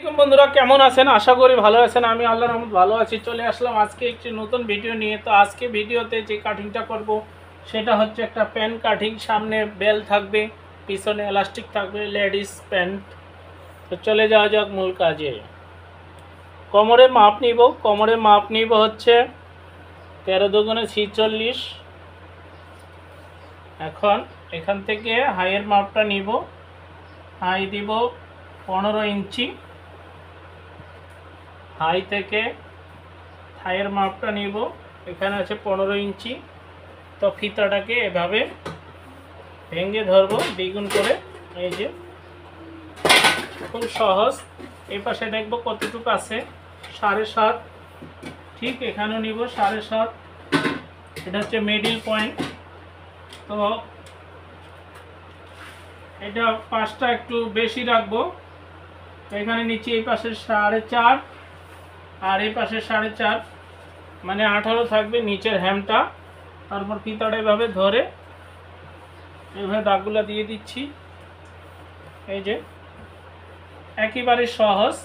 বন্ধুরা কেমন আছেন? আশা করি ভালো আছেন। আমি আল্লাহর রহমতে ভালো আছি। চলে আসলাম আজকে একটি নতুন ভিডিও নিয়ে। তো আজকে ভিডিওতে যে কাটিংটা করব সেটা হচ্ছে একটা প্যান্ট কাটিং। সামনে বেল থাকবে, পিছনে এলাস্টিক থাকবে, লেডিস প্যান্ট। তো চলে যাওয়া যাক মূল কাজে। কোমরের মাপ নিব হচ্ছে 13 দুগুণে 46। এখন এখান থেকে হাইয়ের মাপটা নিব। হাই দিব 15 ইঞ্চি। হাই থেকে থাইয়ের মাপটা নিব, এখানে আছে 15 ইঞ্চি। তো ফিতাটাকে এভাবে ভেঙে ধরবো দ্বিগুণ করে। এই যে খুব সহজ। এই পাশে দেখবো কতটুকু আছে, 7.5। ঠিক এখানেও নিব 7.5। এটা হচ্ছে মিডল পয়েন্ট। তো এটা পাশটা একটু বেশি রাখবো। তো এখানে নিচে এই পাশে 4.5 আর এই পাশে 4.5, মানে 18 থাকবে নিচের হ্যামটা। তারপর ফিতাটা এভাবে ধরে এভাবে দাগগুলো দিয়ে দিচ্ছি। এই যে একেবারে সহজ।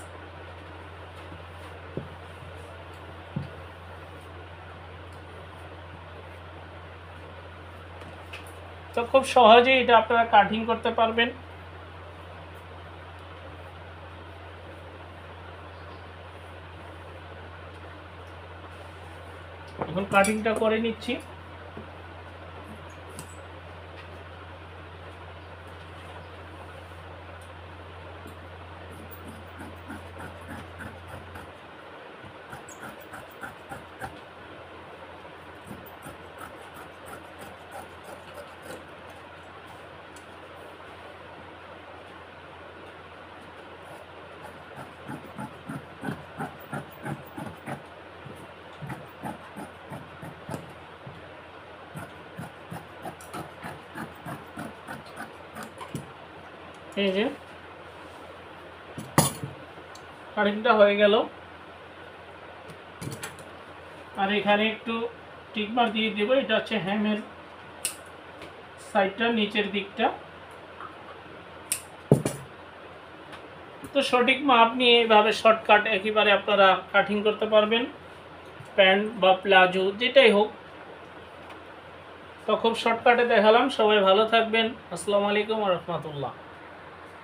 তো খুব সহজেই এটা আপনারা কাটিং করতে পারবেন। এখন কাটিংটা করে নিচ্ছি। এই যে কাটিংটা হয়ে গেল। আর এখানে একটু টিকমার দিয়ে দেবো। এটা হচ্ছে হ্যামের সাইডটা, নিচের দিকটা। তো সঠিক মাপ নিয়ে এইভাবে শর্টকাট একেবারে আপনারা কাটিং করতে পারবেন, প্যান্ট বা প্লাজো যেটাই হোক। তো খুব শর্টকাটে দেখালাম। সবাই ভালো থাকবেন। আসসালামু আলাইকুম ওয়া রাহমাতুল্লাহ।